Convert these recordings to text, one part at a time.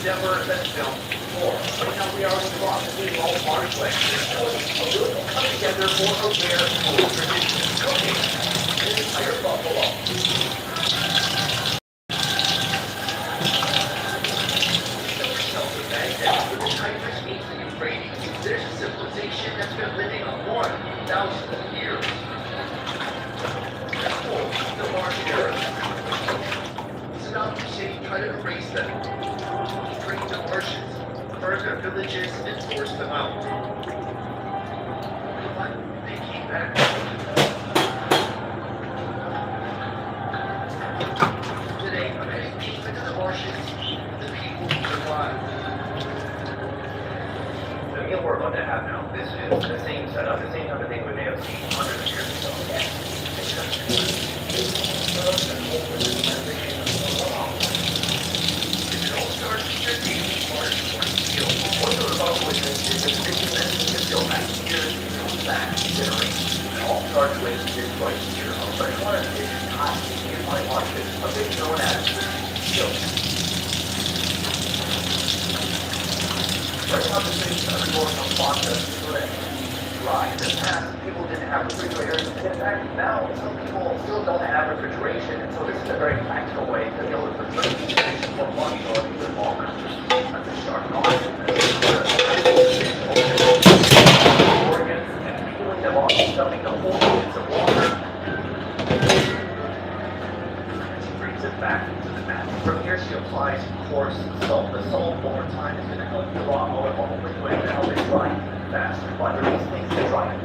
never been filmed before. Right now we are in the process of all March lecture. So a little come together for a rare food tradition cooking an entire buffalo. There's a civilization that's been living on 1,000 years. That's called the March Era. Saddam Hussein tried to erase them, train the Martians, burn their villages, and force them out. But they came back. Today, I'm heading deep into the Martians, the people who survived. The meal we're about to have now, this is the same setup, the same type of thing we may have seen hundreds of years ago. It all starts with the March 20 What they're about to witness is a business to go back years, go back generations. It all starts with this right here. But one of the biggest costumes you might watch is a bit known as guilt. Right now, the things that are going from process to dry. In the past, people didn't have refrigerators, and in fact, now some people still don't have refrigeration, and so this is a very practical way to be able to preserve these things for months or even longer. That's a sharp knife. Organs and peeling them off, dumping the whole units of water. She brings it back into the mat. From here, she applies coarse salt. The salt over time is going to help the raw oil all the way to help it dry faster. But there are these things that dry in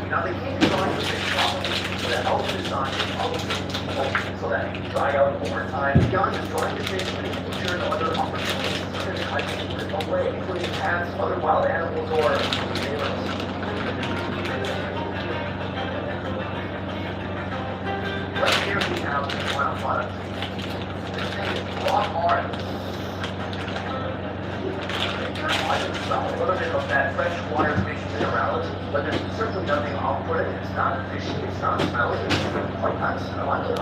Now they can't dry the fish properly, so that ultra design is always so that it can dry out over time. Beyond just drying the fish, but it can ensure no other opportunities to try to keep it away, including cats, other wild animals, or minerals. have a lot of this thing is rock hard. A little bit of that fresh water mixes in around it, but there's certainly nothing off-putting. It's not fishy, it's not smelly, it's quite nice. I like it.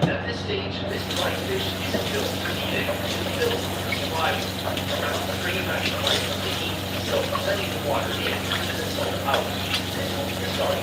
At this stage, this whitefish is still eating. It's still surviving around the green mesh of life to eat. So letting the water in and the salt out. Sorry.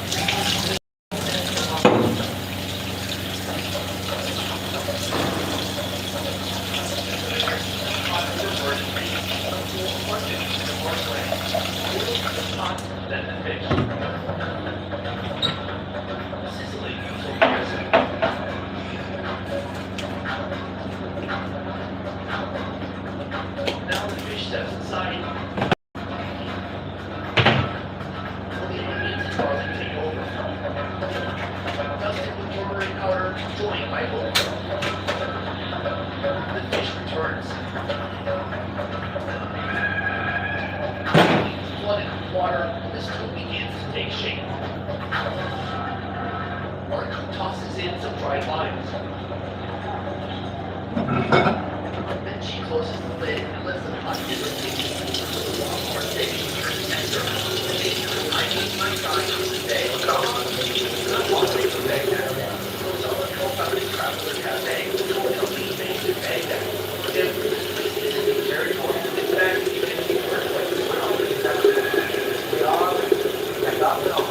Tosses in some dried limes. Then she closes the lid and lets the pot get the steam. More steak turns tender. I eat my time today. Not walking from Baghdad. So someone told somebody traveler cafe. Somebody made it Baghdad. If this isn't very important, in fact, you can keep work like this one. We are. I got it all.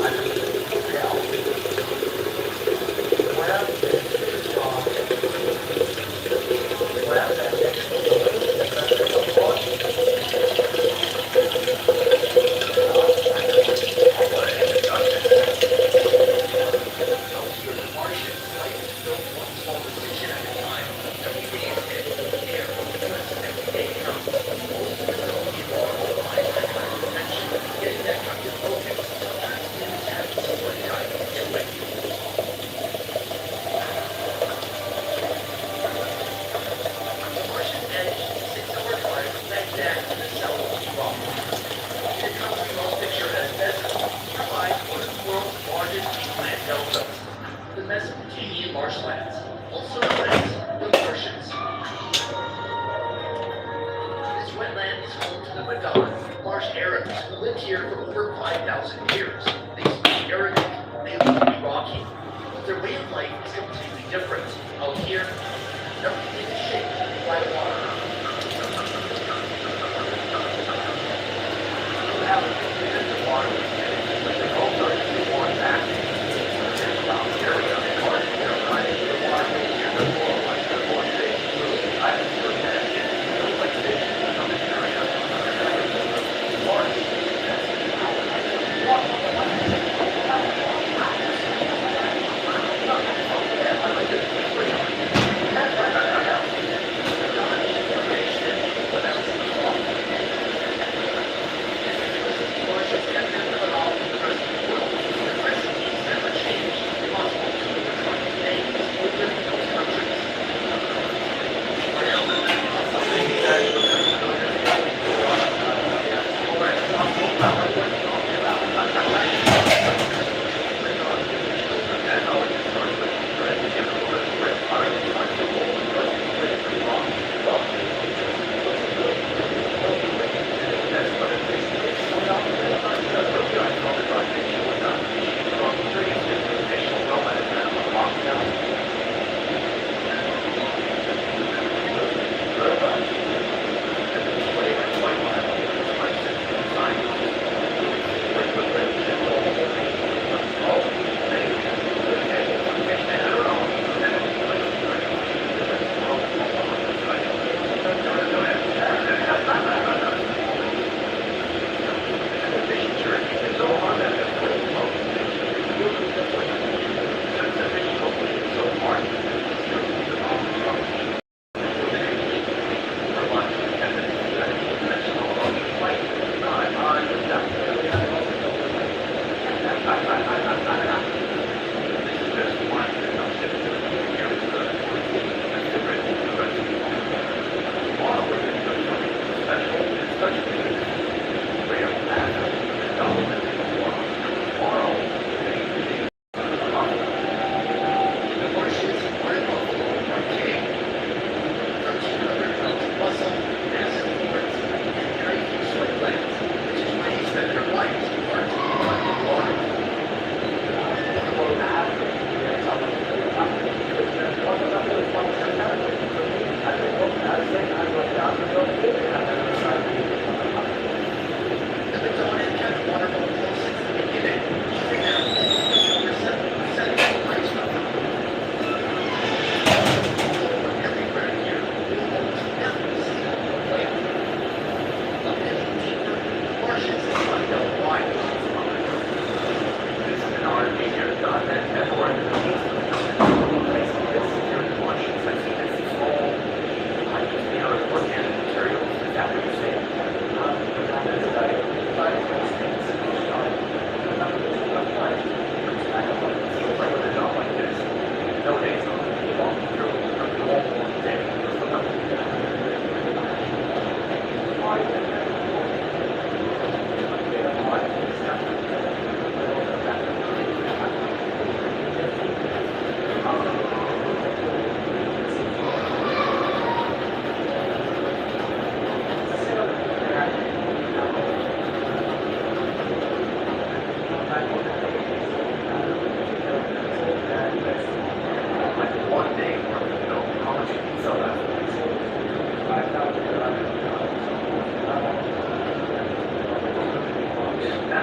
Marshlands, also known as the Martians. This wetland is home to the Madan, large Arabs who lived here for over 5,000 years. They speak Arabic, they live to be rocky, but their way of life is completely different. Out here, everything is shaped by water. You have the water, but they also are to be born back.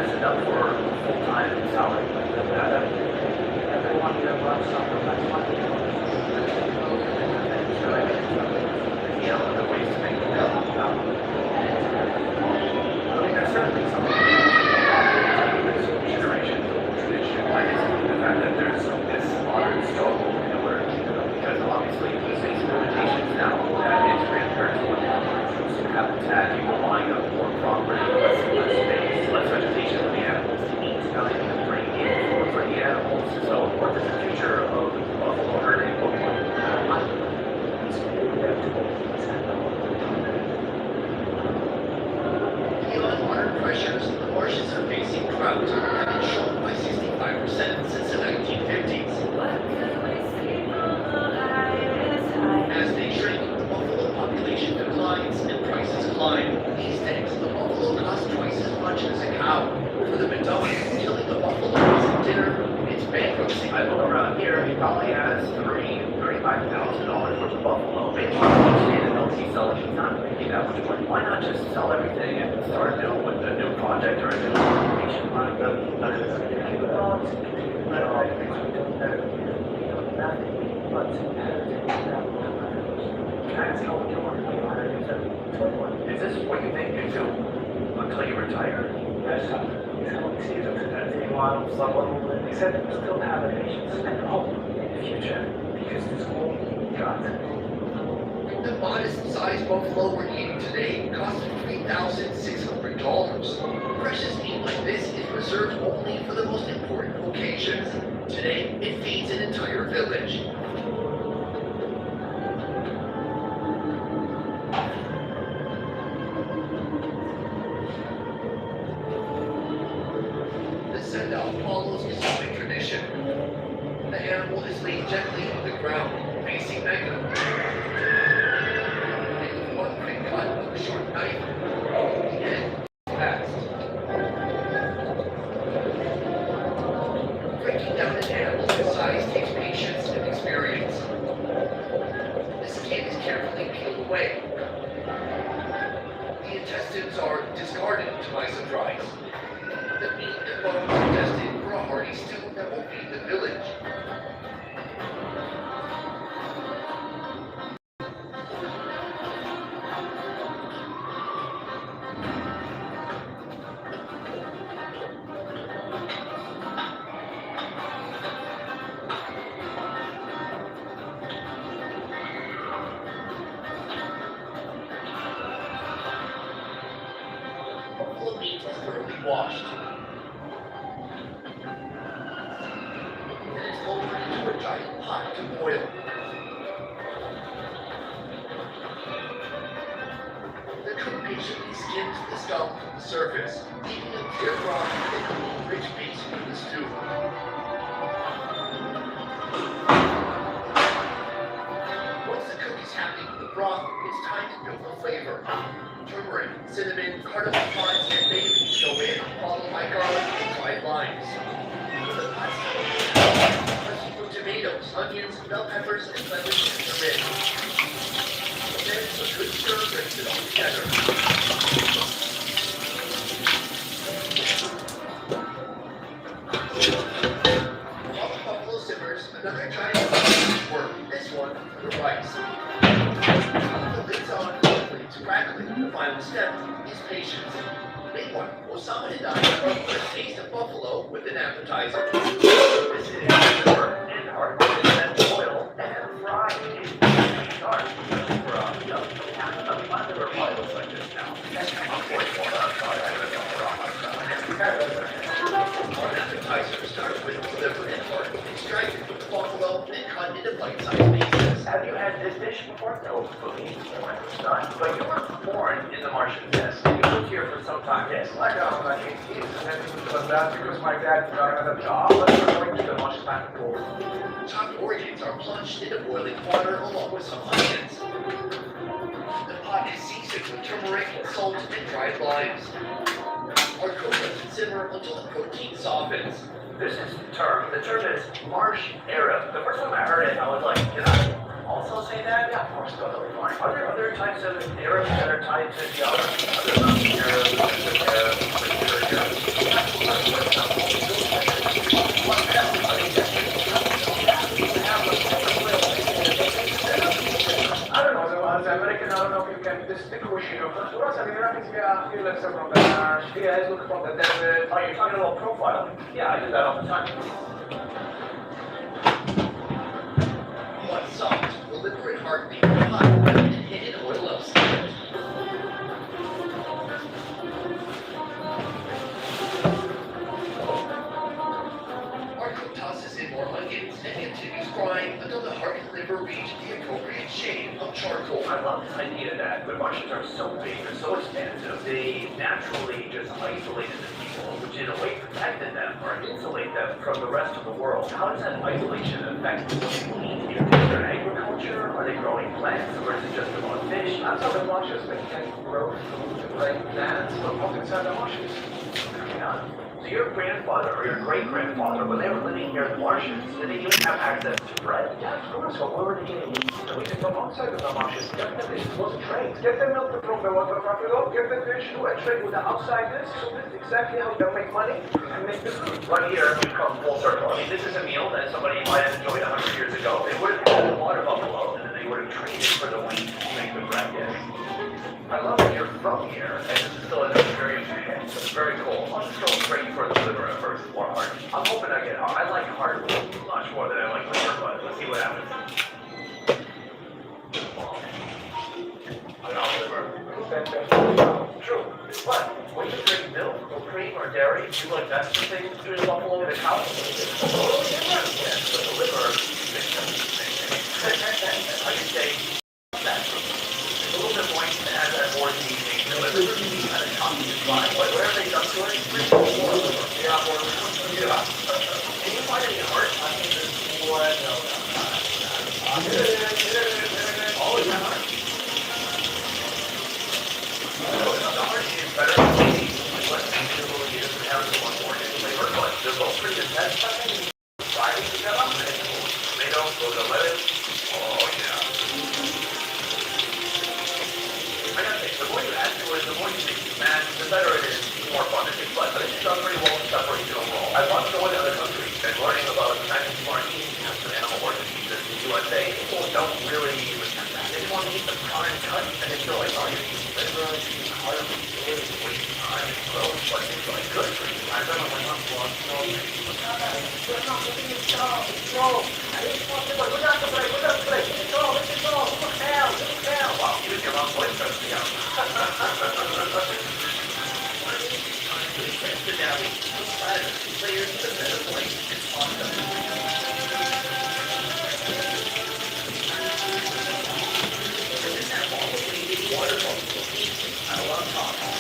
that's enough for full-time salary. Everyone here loves something that's money. You know, other ways to make it go. I mean, there's certainly something this generation tradition. I guess the fact that there's this modern struggle in order to keep it up, because obviously we face limitations now that his grandparents would have habitat, people buying up more property, less space, less vegetation for the animals to eat, nothing to bring in for the animals. So what is the future of buffalo herding look like? Beyond water pressures, the marshes are facing drought, having shrunk by 65% since the 1950s. As they shrink, the buffalo population declines and prices climb. These days, the buffalo costs twice as much as a cow. For the Bedouins, killing the buffalo isn't dinner, it's bankruptcy. I look around here, he probably has $35,000 worth of buffalo. Maybe he's and else he's selling. He's not making that much money. Why not just sell everything and start new with a new project or a new occupation? Is this what you think you do until you retire? Yes, except we still have a patience and hope in the future because this whole God. The modest-sized buffalo we're eating today costs $3,600. Precious meat like this is reserved only for the most important occasions. Today, it feeds an entire village. The send-out follows Islamic tradition. The animal is laid gently on the ground, facing Mecca. Making one quick cut with a short knife, the end is fast. Breaking down an animal this size takes patience and experience. The skin is carefully peeled away. The intestines are discarded to my surprise. The meat and bones are destined for a hearty stew that will feed the village. Buffalo meat is thoroughly washed. Then it's lowered into a giant pot to boil. The cook patiently skims the scum from the surface, leaving a clear broth and a clean, rich base for the stew. Once the cook is happy with the broth, it's time to build the flavor. Turmeric, cinnamon, cardamom pods, and bay leaves go in, followed by garlic and dried limes. The pot for tomatoes, onions, bell peppers, and lemons are in. Then a good stir brings it all together. While the buffalo simmers, another giant pot is worked, this one for the rice. The lid's on, it's crackling. The final step is patience. Big one, Osama and I are up for a taste of buffalo with an appetizer. This is work and hard work and then boil and fry. It's hard for I've never applied those like this now. I'm 44 Our appetizer starts with liver and heart, extracted from the buffalo and cut into bite-sized pieces. Have you had this dish before? No, cooking is my first time. But you were born in the Martian, yes. You lived here for some time, yes. I got my kids and then it was that because my dad got another job, but we're going to the much time ago. Chopped organs are plunged into boiling water along with some onions. The pot is seasoned with turmeric, salt, and dried limes. Our cook lets it simmer until the protein softens. This is the term is Marsh Arab. The first time I heard it, I was like, can I also say that? Yeah, of course, totally fine. Are there other types of Arabs that are tied to geography? Other than Arab, Arab, Arab, Yeah, look from the desert. Oh, you're talking about profiling? Yeah, I do that all the time. One soft, deliberate heartbeat, hot, and hidden oil of secret. Marco tosses in more onions and continues frying until the heart and liver reach the appropriate shade of charcoal. I love this idea that the Martians are so big, they're so expansive, they naturally just isolated the people, which in a way protected them or insulate them from the rest of the world. How does that isolation affect what people eat here? Is there agriculture? Are they growing plants? Or is it just about fish? That's how the Martians they can grow food like plants, but not inside the marshes. Yeah. So your grandfather or your great-grandfather, when they were living here in the Martians, did they even have access to bread? Yeah, of course. What were they getting? We can come outside of the marshes. Get them, this was trade. Get the milk from the water buffalo, get the fish too, and trade with the outsiders. So this is exactly how they make money and make the food. Right here, we've come full circle. I mean, this is a meal that somebody might have enjoyed 100 years ago. They would have had the water buffalo, and then they would have traded for the wheat to make the bread. I love that you're from here, and this is still an experience for you. It's very cool. I'll just go straight for the liver at first, or heart. I'm hoping I get heart. I like heart much more than I like liver, but let's see what happens. I love liver. True. But when you drink milk or cream or dairy, do you like that sort of thing between a buffalo and a cow? Oh, different. Yes, but the liver, I can say that. It's a little bit moist and has that more seasoning. The liver can be kind of choppy and fine. Whatever they done to it, it's more liver. Yeah, more liver. Yeah. Can you find any heart? I mean, there's one. No, always have heart. The heart is better than the kidney. Less miserable it is to have the one more in flavor, but they're both pretty intense. Friday together, tomato, go to lettuce. Oh, yeah. I gotta say, the more you add to it, the more you think you match, the better it is, the more fun it is. But I think it's done pretty well in separation overall. I love going to other countries and learning about the kinds of foreign eating and animal organs in the USA. People don't really respect that. They just want to eat the prime cut, and they feel like, oh, you're eating liver, you're eating heart, you're wasting time, it's gross, but it's like good for you. I remember when I was on wow, you was your own voice starts me out. The deli, the platter, layers of the better plate, it's awesome. This is that all the way water bubble. I love talking.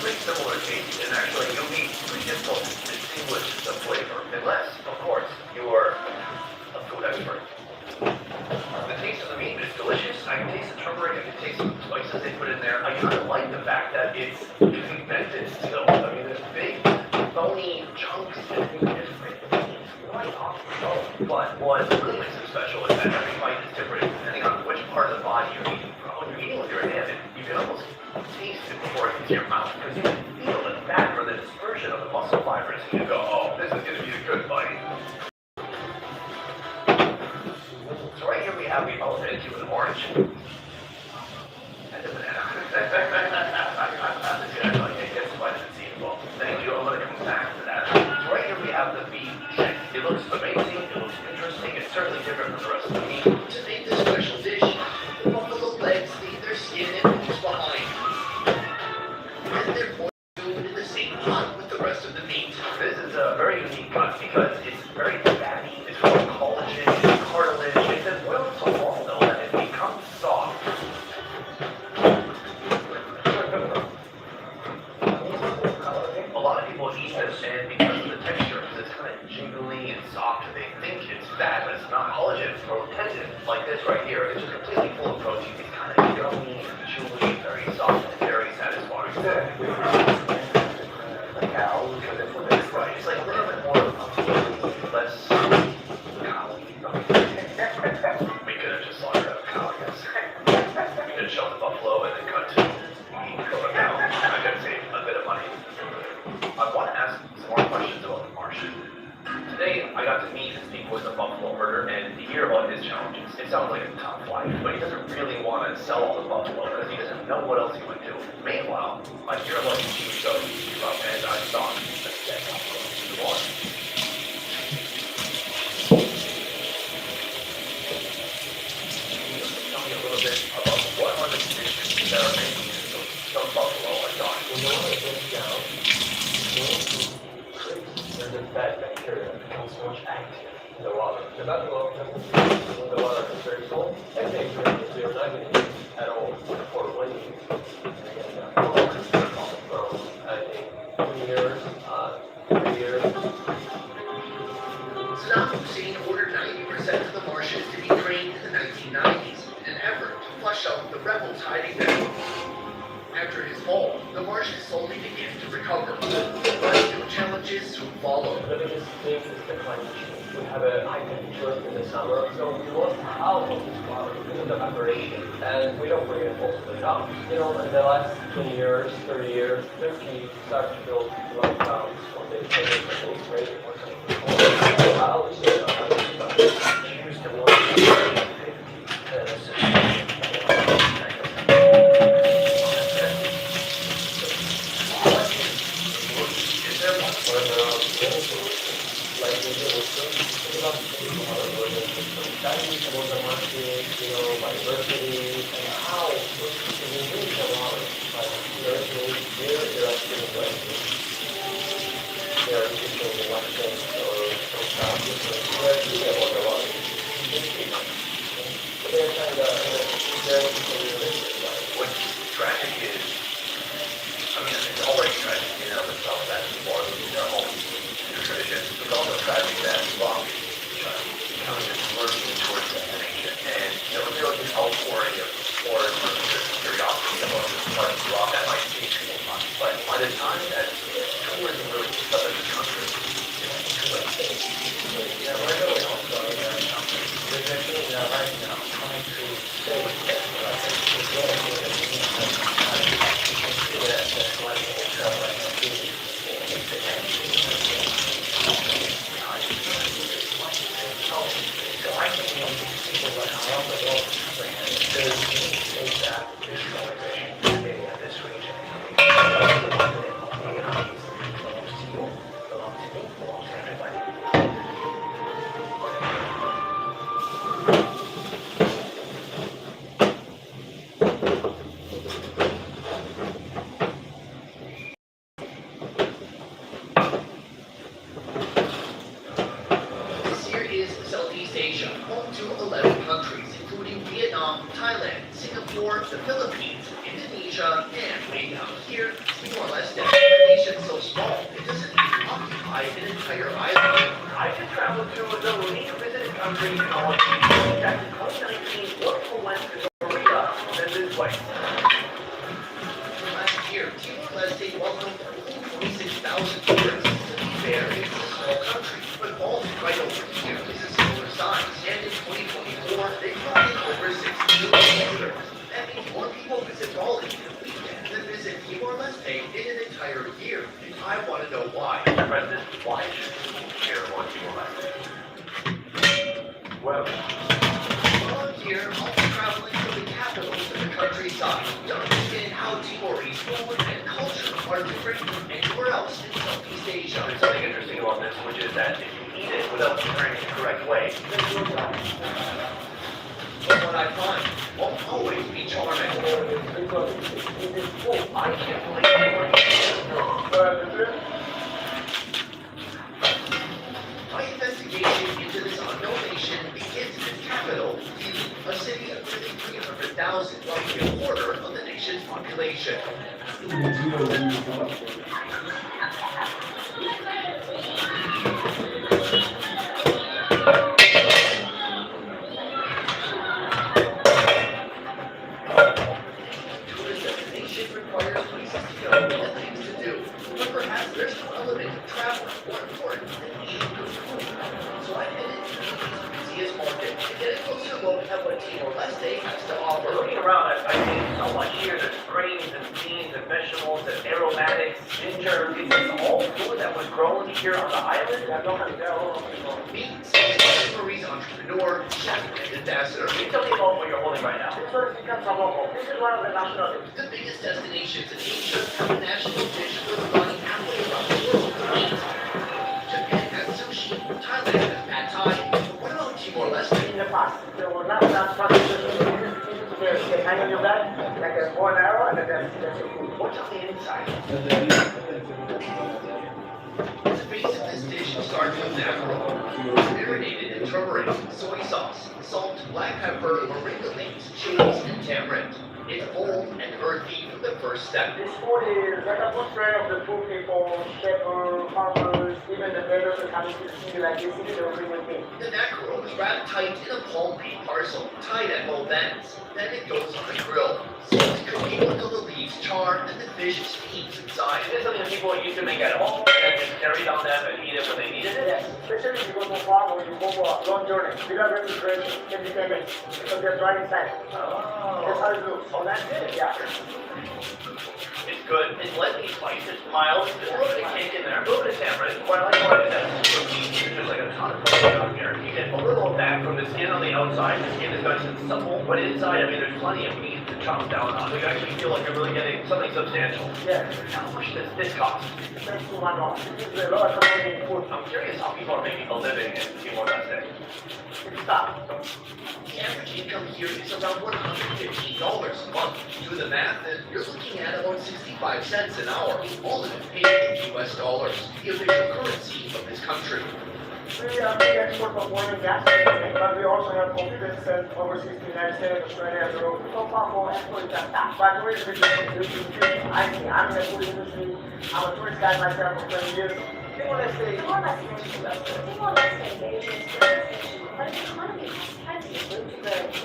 Pretty similar taste, and actually you'll be pretty difficult to distinguish the flavor, unless, of course, you are a food expert. The taste of the meat is delicious. I can taste the turmeric, I can taste the spices they put in there. I kind of like the fact that it's pigmented still. I mean, there's big, bony chunks and it's right off the bone. But what really makes it special is that every bite is different depending on which part of the body you're eating from. When you're eating with your hand, you can almost taste it before it hits your mouth because you can feel the fat or the dispersion of the muscle fibers and you go, oh, this is going to be a good bite. So right here we have the elephant into an orange. And a banana. It's vitamin C involved. Thank you. I'm going to come back to that. So right here we have the beef shank. It looks amazing. It looks interesting. It's certainly different from the rest of the meat. To make this special dish, the buffalo legs leave their skin and bones behind. And they're boiled in the same pot with the rest of the meat. This is a very unique cut because it's very fatty. It's full of collagen and cartilage. It's been boiled so long though that it becomes soft. A lot of people eat this and because of the texture, because it's kind of jiggly and soft, they think it's fat, but it's not. Collagen or tendon like this right here is just completely full of protein. It's kind of gummy and chewy, very soft and very satisfying. The cow, because it's right. It's like a little bit more less cow. We could have just slaughtered a cow, I guess. We could have shot the buffalo and then cut to meat from a cow. I could save a bit of money. I want to ask some more questions about the Martian. Today, I got to meet and speak with a buffalo herder and to hear about his challenges. It sounds like a tough life, but he doesn't really want to sell all the buffalo because he doesn't know what else he would do. Meanwhile, I hear about these TV shows about and I saw the dead buffalo in the water. Tell me a little bit about what are the conditions that are making some buffalo are dying. When the water goes down, there's a bad bacteria that becomes so much active in the water. The buffalo doesn't when the water is very cold, that bacteria is not going to use at all for 1 year. From, I think, 2 years, 3 years. Saddam Hussein ordered 90% of the Martians to be trained in the 1990s in an effort to flush out the rebels hiding there. After his fall, the Martians slowly began to recover, but new challenges soon followed. The biggest thing is the climate change. We have a high temperature in the summer, so we lost half of this water because of the evaporation. And we don't bring it most of the time. You know, in the last 20 years, 30 years, Turkey started to build large towns on the Chinese and Israeli or something. How is it? Choose to want to diversity and how we use the water. Like, there's no clear direction of language. There are different elections or some different directions of the water. They're kind of very realistic. What's tragic is, I mean, it's already tragic in and of itself that people are losing their homes, their traditions. It's also tragic that Rock is becoming this merging towards destination. And there was really this outpouring of support or just curiosity about this part of Rock that might take people months. But by the time that tourism really picks up in this country, it's too late. Yeah, right away. Thailand, Singapore, the Philippines, Indonesia, and way down here, Timor-Leste. The nation's so small, it doesn't even occupy an entire island. I just traveled to the least visited country in all of Asia. Back in 2019, more people went to Korea than this place. Last year, Timor-Leste welcomed 26,000 tourists. To be fair, it's a small country, but Bali right over here is a similar size. And in 2024, they brought in over 6 million visitors. That means more people visit Bali in a weekend than visit Timor-Leste in an entire year. And I want to know why. Mr. President, why should people care about Timor-Leste? Well, While I'm here, I'll be traveling from the capital to the countryside to understand how Timorese food and culture are different from anywhere else in Southeast Asia. there's something interesting about this, which is that if you eat it without preparing it the correct way, then you'll die. But what I find won't always be charming. I can't believe it. My investigation into this unknown nation begins in its capital, a city of nearly 300,000, roughly a quarter of the nation's population. Tourist destination requires places to go and things to do, but perhaps there's no element of travel more important than eating good food. So I headed to the busiest market to get a closer look at what Timor-Leste has to offer. Looking around, I see so much here. There's grains and beans and vegetables and aromatics, ginger. Is this all food that was grown here on the island? Meet Timorese entrepreneur, chef, and ambassador. Can you tell me about what you're holding right now? This is one of the national dishes. The biggest destinations in Asia have a national dish for running halfway around the world to eat. Japan has sushi, Thailand has pad thai, but what about Timor-Leste? In the past, there were not enough processes to get hang on your back, like a bow and arrow, and then there's your food. What's on the inside? The base of this dish starts with mackerel, marinated in turmeric, soy sauce, salt, black pepper, moringa leaves, chilies, and tamarind. It's bold and earthy from the first step. This food is like a portrait of the poor people, shepherds, farmers, even the beggars are coming to the city like this city, they will bring with me. The mackerel is wrapped tight in a palm leaf parcel, tied at both ends. Then it goes on the grill. Salt cooking until the leaves char and the fish steams inside. Is this something that people used to make at home and just carried on them and eat it when they needed it? Yes, especially if you go to a farm or you go for a long journey. Without refrigeration, it can be 10 minutes because they're dry inside. That's how it looks. Oh, that's it. Yeah. It's good. It's lightly spiced. It's mild. There's a little bit of kick in there. A little bit of tamarind. What I like about it is that there's like a ton of flavor down here. You get a little of that from the skin on the outside. The skin is nice and supple, but inside, I mean, there's plenty of meat to chomp down on. So you actually feel like you're really getting something substantial. Yeah. How much does this cost? Thanks to my dog. This is a lot of amazing food. I'm curious how people are making a living in Timor-Leste. It's tough. The average income here is around $115 a month. Do the math, and you're looking at about 65 cents an hour, all of it paid in US dollars, the official currency of this country. We are big export of oil and gas, but we also have coffee that sells overseas to the United States, Australia, Europe. So far for export is that. But the reason I'm in the food industry. I'm a tourist guide myself for 20 years. Timor-Leste.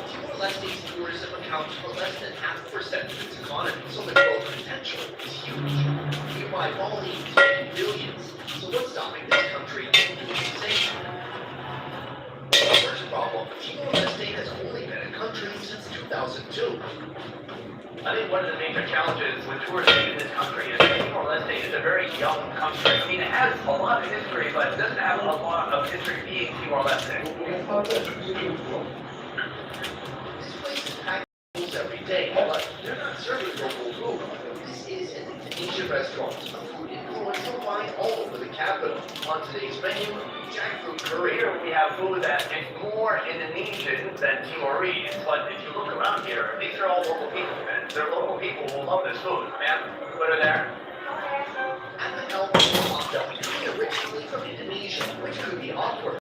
Timor-Leste's tourism accounts for less than 0.5% of its economy, so the growth potential is huge. Nearby Bali is making billions, so what's stopping this country from doing the same? The first problem, Timor-Leste has only been a country since 2002. I think one of the major challenges with tourism in this country is that Timor-Leste is a very young country. I mean, it has a lot of history, but it doesn't have a lot of history being Timor-Leste. This place is packed with locals every day, but they're not serving local food. This is an Indonesian restaurant, a food influence you'll find all over the capital. On today's menu, jackfruit curry. Here we have food that is more Indonesian than Timorese, but if you look around here, these are all local people, and they're local people who love this food. Ma'am, put her there. At the helm of Malta, originally from Indonesia, which could be awkward.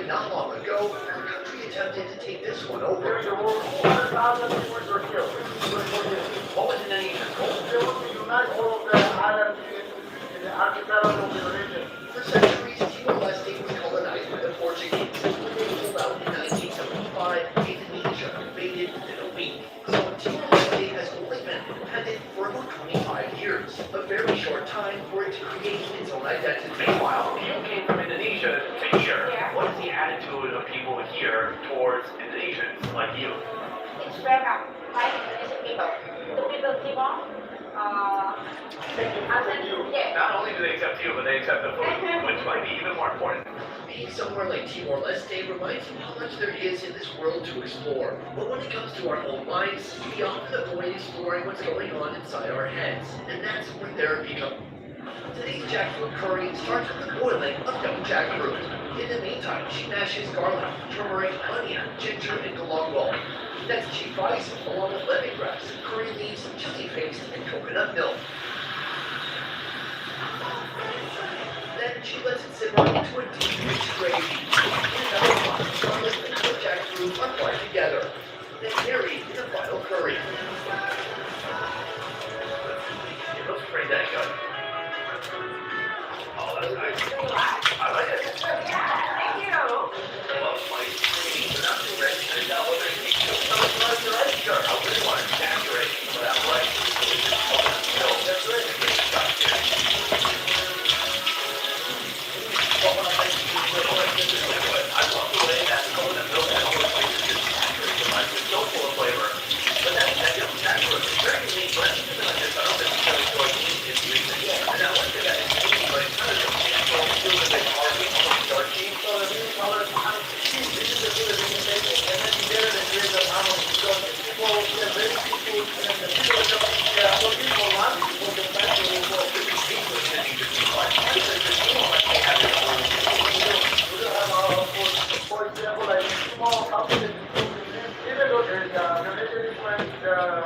Not long ago, the country attempted to take this one over. There were 400,000 people were killed. What was Indonesia's goal? They want to unite all of the islands in the archipelago of the region. For centuries, Timor-Leste was colonized by the Portuguese. When they pulled out in 1975, Indonesia invaded within a week. So Timor-Leste has only been independent for about 25 years. A very short time for it to create its own identity. Meanwhile, you came from Indonesia to here. What is the attitude of people here towards Indonesians like you? It's welcome, like Indonesian people. The people Timor, yeah. Not only do they accept you, but they accept the food, which might be even more important. Being somewhere like Timor-Leste reminds me how much there is in this world to explore. But when it comes to our own minds, we often avoid exploring what's going on inside our heads. And that's where therapy comes. Today's jackfruit curry starts with the boiling of young jackfruit. In the meantime, she mashes garlic, turmeric, onion, ginger, and galangal. Next, she fries it along with lemongrass, curry leaves, chili paste, and coconut milk. Then she lets it simmer into a deep, rich gravy. In another pot, garlic and cooked jackfruit are fried together. Then married in a final curry. It looks pretty dang good. Oh, that's nice. I like it. Thank you. Well, like, but not too rich. And now what they're eating, so it's not your rice. Sure, I really want to saturate for that rice. No, that's right. But when I make it really good, I love the way that coconut milk and all the flavors just saturate the rice. It's so full of flavor. But that jackfruit is very unique. When I think something like this, I don't necessarily feel like it's unique. And I like that it's unique, but it's kind of a natural feel that they are almost starchy. So the main color is this is the food that we can take, and then together they create the harmony. So people, we are very peaceful, and the people that are looking for one, people get back to the world. For example, like small houses, even though there is a different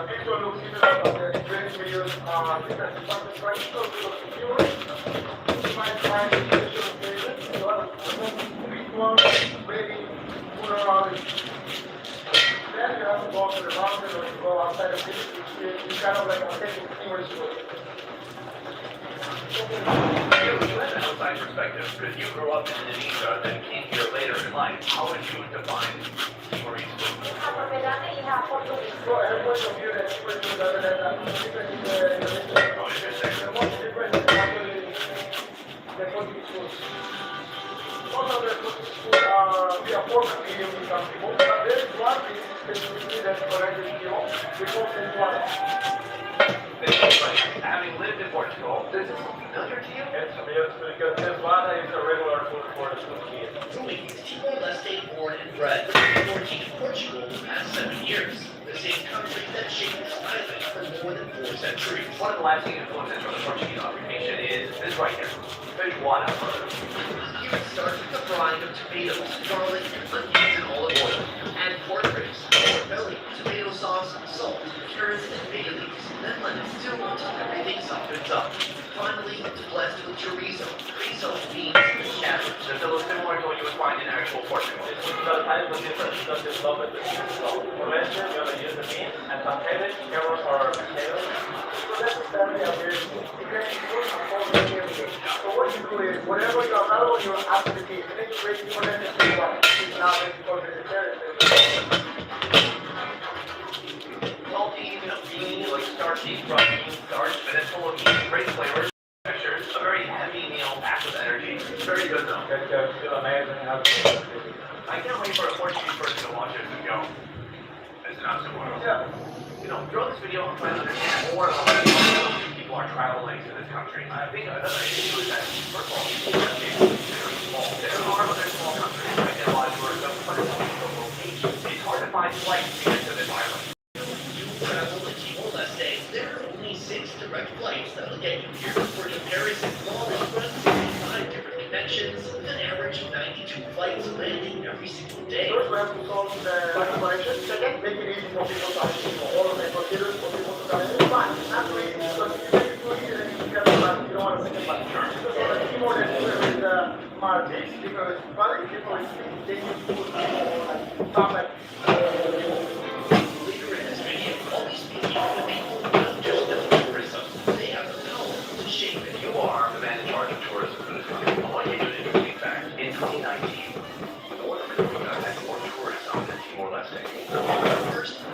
picture looks similar, but the training videos are different. But the traditional viewers, you might find a special occasion, a lot of rituals, wedding, funerals. Then you have to go to the mountain or you go outside the city, it's kind of like a taking Timor story. You have an outside perspective, because you grew up in Indonesia, then came here later in life. How would you define Timorese food? Perbedaannya iya Portugis. So every point of view that Timor is other than different in the Indonesia. Oh, interesting. The most different is actually the Portuguese food. Most of the Portuguese food we are pork and medium in some people, but there is one thing specifically that's connected to Timor, we call sensual. Having lived in Portugal, this is familiar to you? It's familiar because sensuada is a regular food for the Portuguese. Rui is Timor-Leste born and bred, but has been working in Portugal the past 7 years. The same country that shaped this island for more than 4 centuries. One of the lasting influences from the Portuguese occupation is this right here, feijoada. Here it starts with the frying of tomatoes, garlic, onions, and olive oil. Add pork ribs, pork belly, tomato sauce, salt, carrots, and bay leaves. Then let it stew until everything softens up. Finally, it's blessed with chorizo, chorizo, beans, and cabbage. Does it look similar to what you would find in actual Portugal? It's the type of difference because they love it. So for Lester, you're going to use the beans and some cabbage, carrots, or potatoes. So that's the family of yours. You can use everything. So what you do is, whatever you are available, you ask the kids. And then you wait for them to see what. Now they go vegetarian. Salty, bean, like starchy, protein, starch, but it's full of meat, great flavors, textures, a very heavy meal packed with energy. It's very good though. It's still amazing how I can't wait for a Portuguese person to watch this and go, it's not so well. yeah. You know, throughout this video, I'm trying to understand more about how people are traveling to this country. I think another issue is that, first of all, people are very small. There are other small countries, right, and a lot of tourism, but it's only the location. It's hard to find flights to get to this island. You travel to Timor-Leste, there are only 6 direct flights that'll get you here. For comparison, Wallis runs 65 different connections with an average of 92 flights landing every single day. First, we have to solve the connection. Second, make it easy for people to actually all of the considerers for people to come in. It's fine. It's not too easy because if you make it too easy, then you get the bus. You don't want to take the bus. So the Timor that is Maldives because Maldives people is they use food like stuff like 2019. No one could have had more tourism than Timor-Leste. First,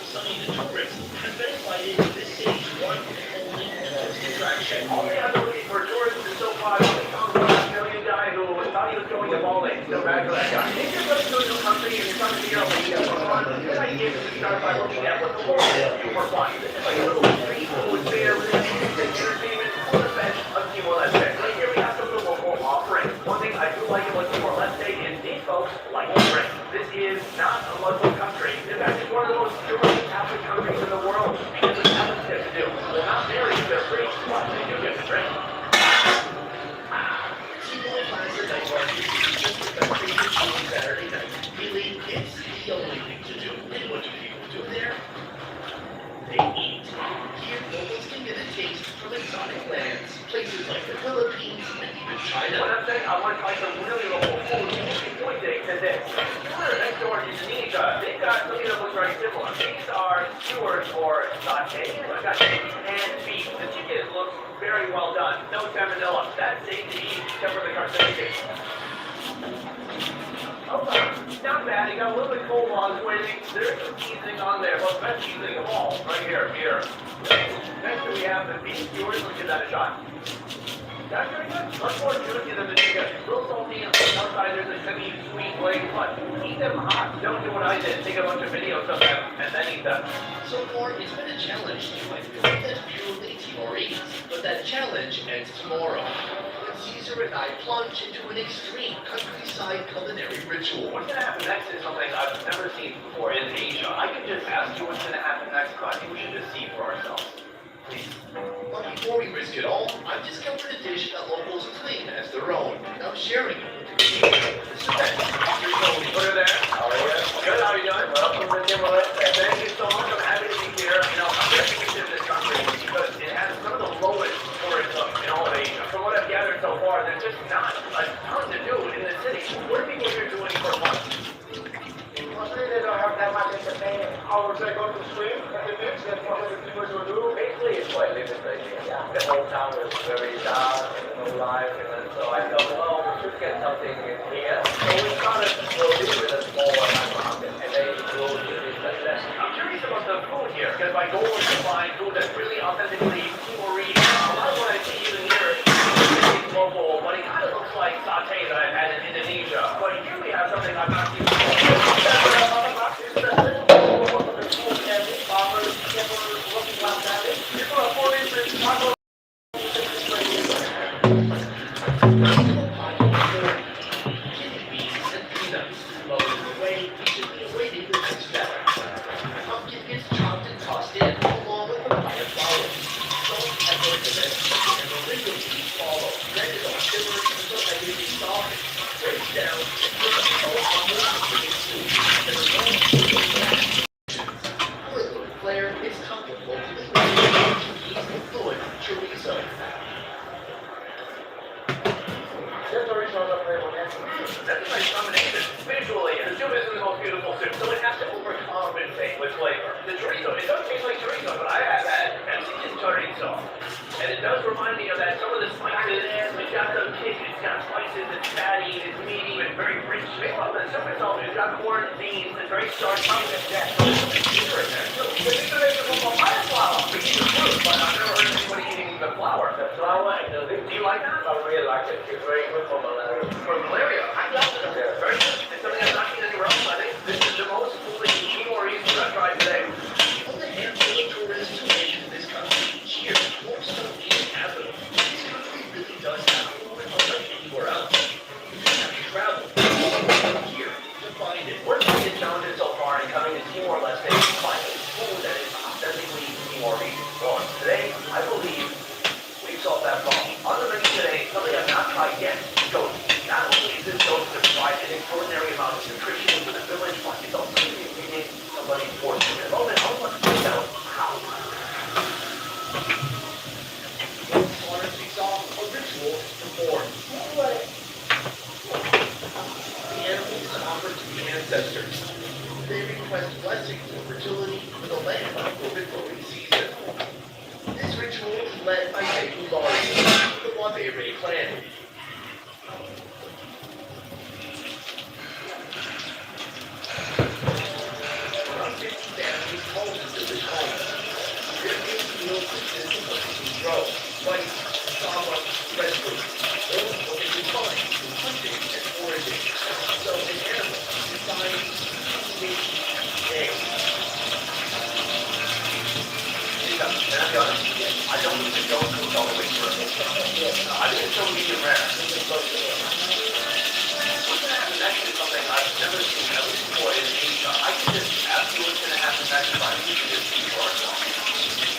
Sunny the Tourist has been invited to this city's one and only tourist attraction. All they have to look for tourists is so far the Australian guy who thought he was going to bowling. So back to that guy. If you're going to a new country and you're trying to figure out what you get for fun, a good idea is to start by looking at what the world is do for fun. This is like a little street food fair, entertainment, full event of Timor-Leste. Right here we have some of the local offerings. One thing I do like about Timor-Leste is these folks like to drink. This is not a Muslim country. In fact, it's one of the most purely Catholic countries in the world. Because the Catholics get to do. They're not married, they're free, but they do get to drink. Timor Plaza Night Market is just a favorite on Saturday night. Really, it's the only thing to do. And what do people do there? They eat. Here, locals can get a taste from exotic lands, places like the Philippines and even China. When I'm saying I want to try some really local food, the point to this. Next door in Indonesia, they've got something that looks very similar. These are skewers or sauté. I've got chicken and beef. The chicken looks very well done. No salmonella. That's safe to eat, except for the carcinogen. Okay, not bad. You got a little bit cold while I was waiting. There's some seasoning on there. Well, best seasoning of all. Right here, here. Next we have the beef skewers. Let's give that a shot. That's very good. Much more juicy than the chicken. A little salty on the outside. There's a heavy, sweet glaze, but eat them hot. Don't do what I did. Take a bunch of videos of them and then eat them. So far, it's been a challenge to find food that's purely Timorese, but that challenge ends tomorrow. When Caesar and I plunge into an extreme countryside culinary ritual. What's going to happen next is something I've never seen before in Asia. I can just ask you what's going to happen next, but I think we should just see for ourselves. Please. But before we risk it all, I've discovered a dish that locals claim as their own, and I'm sharing it with you. This is that. Here's Tony. Put her there. How are you? Good. How are you doing? Welcome to Timor-Leste. Thank you so much. I'm happy to be here. You know, I'm very interested in this country because it has some of the lowest tourism in all of Asia. From what I've gathered so far, there's just not a ton to do in the city. What are people here doing for fun? Mostly they don't have that much entertainment. I would say go to swim at the beach, that's what the people will do. Basically, it's quite limited. Yeah. The whole town was very dark and no life, and so I thought, well, we should get something in here. So we started slowly with a small night market, and then it grew to this like that. I'm curious about the food here because my goal is to find food that's really authentically Timorese. A lot of what I see even here is local, but it kind of looks like sauté that I've had in Indonesia. But here we have something I've not seen before. That's a nice combination. Visually, the soup isn't the most beautiful soup, so it has to overcompensate with flavor. The chorizo, it does taste like chorizo, but I have had Mexican chorizo. And it does remind me of that, some of the spices, it's got some kick, it's got spices, it's fatty, it's meaty, it's very rich. Meanwhile, the soup itself, it's got corn, beans, it's very starchy. Yeah, so there's something sweeter in there. So, the thing that makes it from papaya flour. We eat the fruit, but I've never heard of anybody eating the flour. The flour and the Do you like that? I really like it. It's very good for malaria. For malaria, I love it. It's very good. It's something I've not seen anywhere else. I think this is the most fully Timorese food I've tried today. Of the handful of tourists who make it to this country each year, most of them eat capital. This country really does have food unlike anywhere else. You just have to travel here to find it. What are the biggest challenges so far in coming to Timor-Leste to finding food that is authentically Timorese? Well, today, I believe we've solved that problem. On the menu today, something I've not tried yet, goat. Not only is this goat supplied an extraordinary amount of nutrition for the village, but it's also an ingredient somebody's fortune. In a moment, I want to find out how. Once slaughter kicks off, a ritual is performed. The animal is offered to the ancestors. They request blessings and fertility for the land for the growing season. This ritual is led by Muluu, the Wabere clan. all the way through. I think it's so medium rare. What's gonna happen next is something I've never seen, at least before in Asia. I think this absolutely gonna happen next time we do this for ourselves.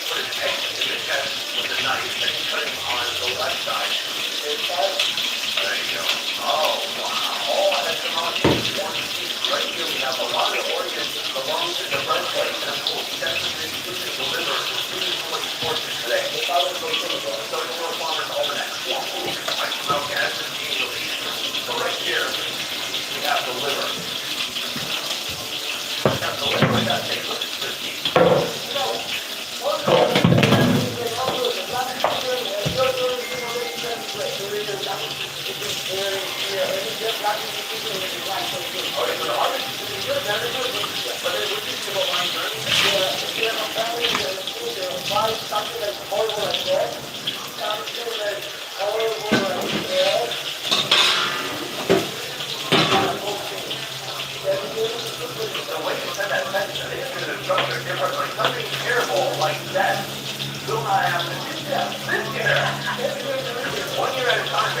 Put an X in the chest with a knife and cut it on the left side. There you go. Oh, wow. Oh, that's the most important piece. Right here we have a lot of organs that belong to the breastplate. And of course, that's the including the liver. It's really so important today. So it's for Farmer's Almanac. Right, so gas and diesel. So right here, we have the liver. Now the liver, we gotta take a look at this piece. Something that's horrible like that, something that's horrible like that. The way you said that sentence, I think it's going to instruct you different. Like something terrible like that will not happen. This year. 1 year at a time,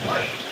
Right.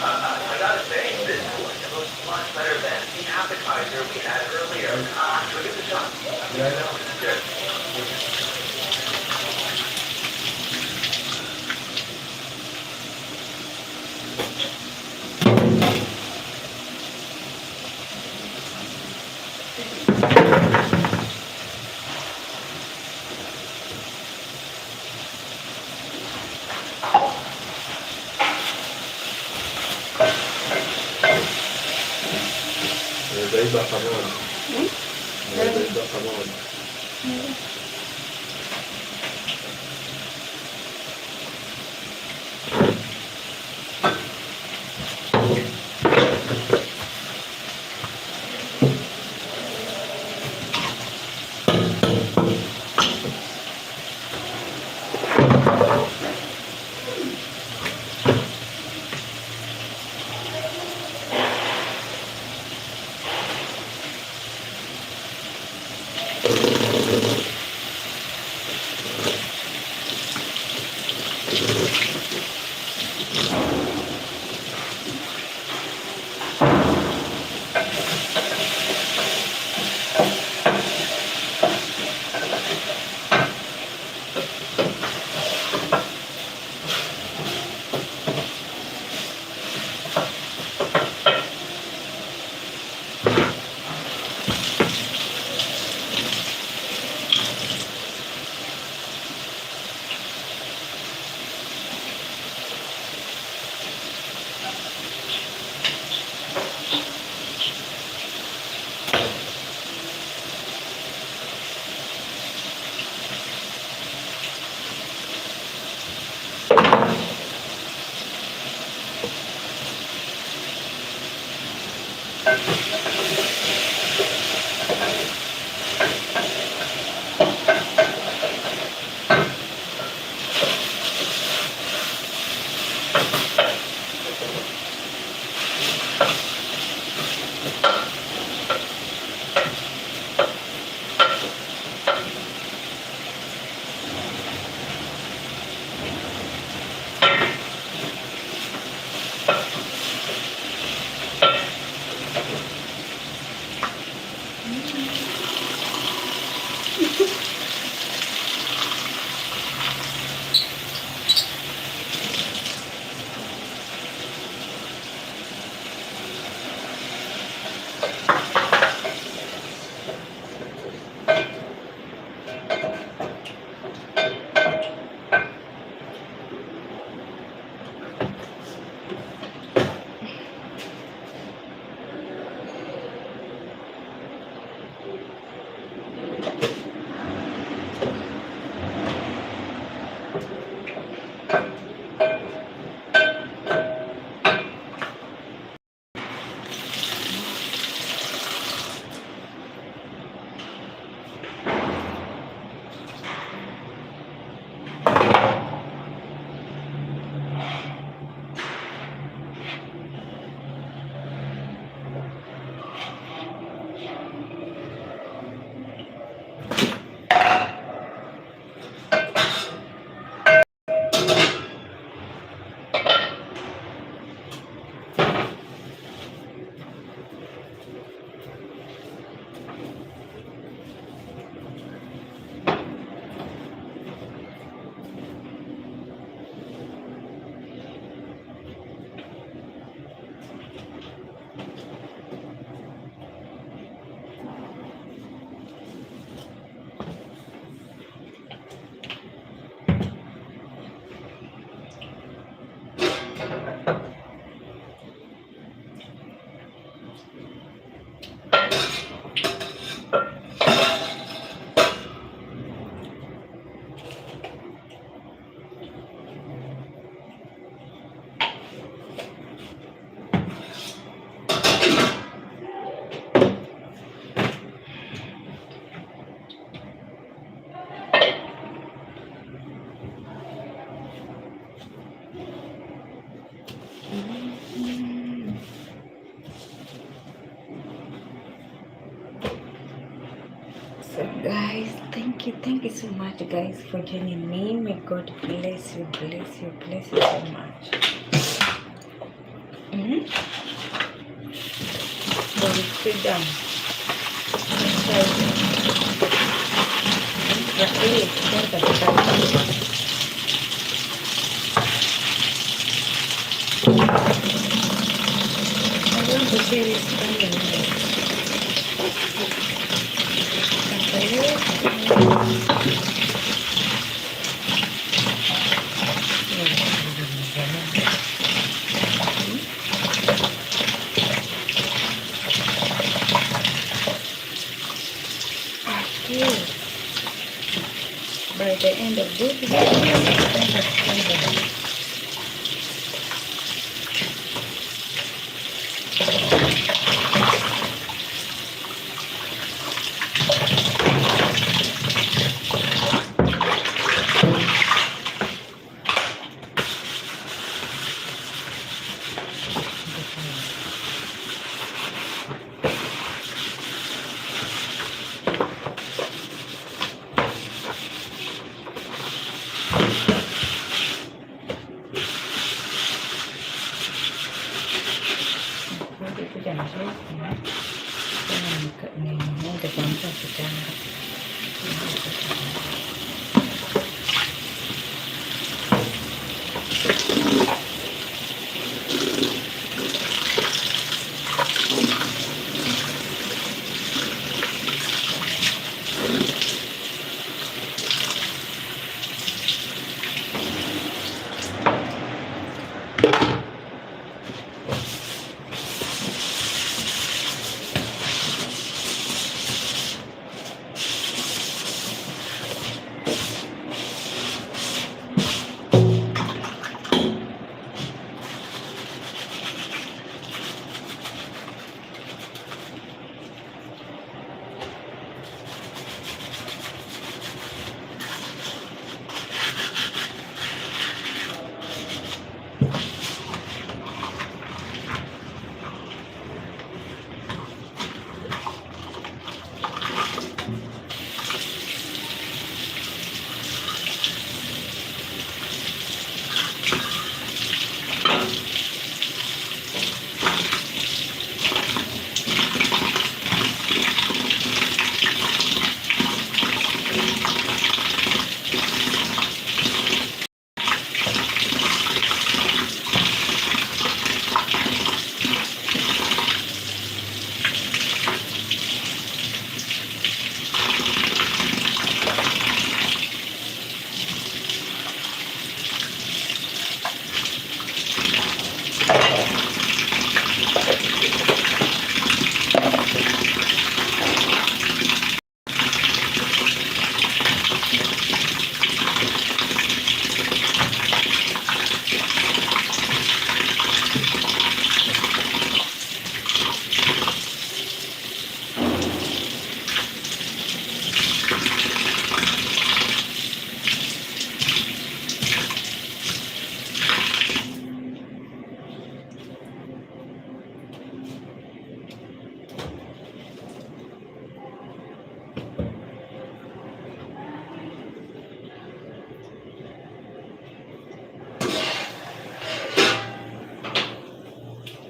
I gotta say, this one looks much better than the appetizer we had earlier. Look at the shot. Good. Daí dá famosa. Daí dá famosa. So guys, thank you so much guys for joining me. May God bless you so much. For the freedom. I want to say this by the end of this video,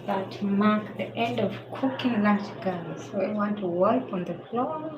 that mark the end of cooking lunch guys. So I want to wipe on the floor.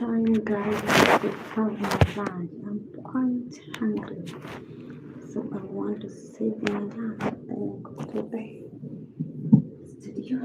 Time, guys, to have my lunch. I'm quite hungry, so I want to save my lunch and go to bed. Studio.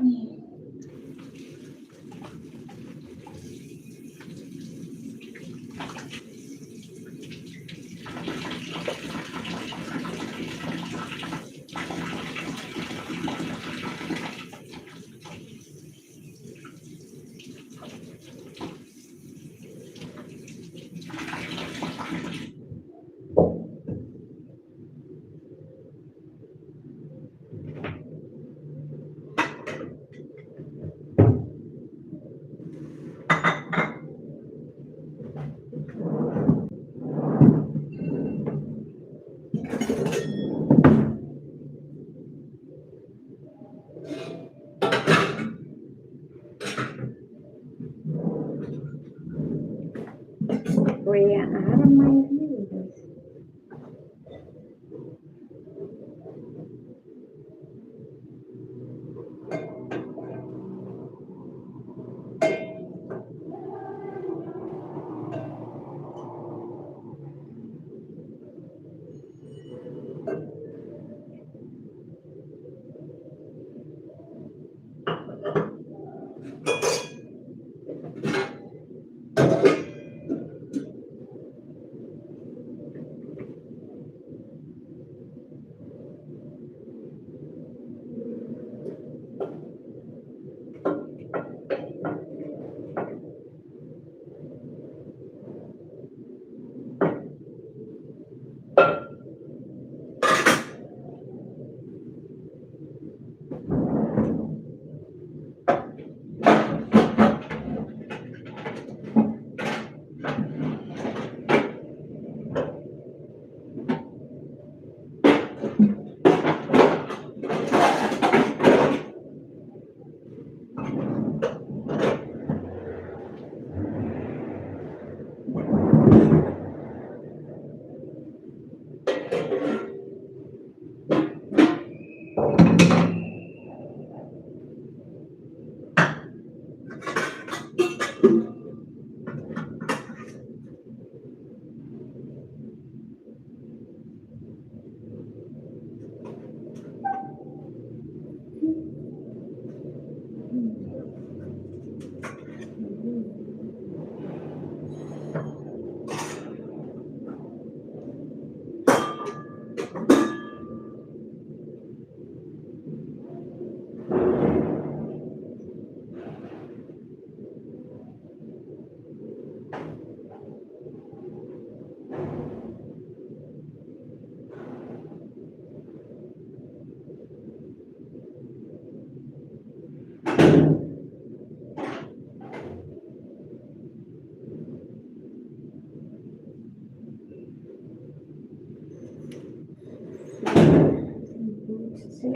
Let's see.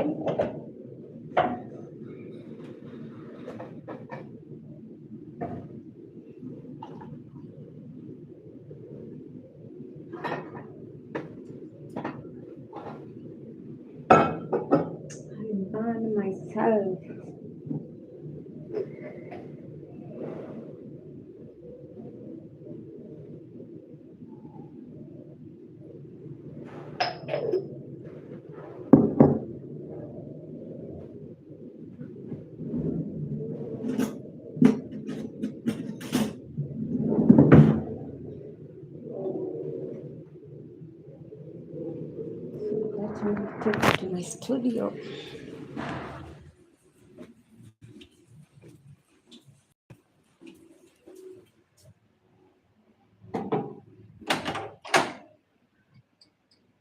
I'm by myself. So let me take it to my studio.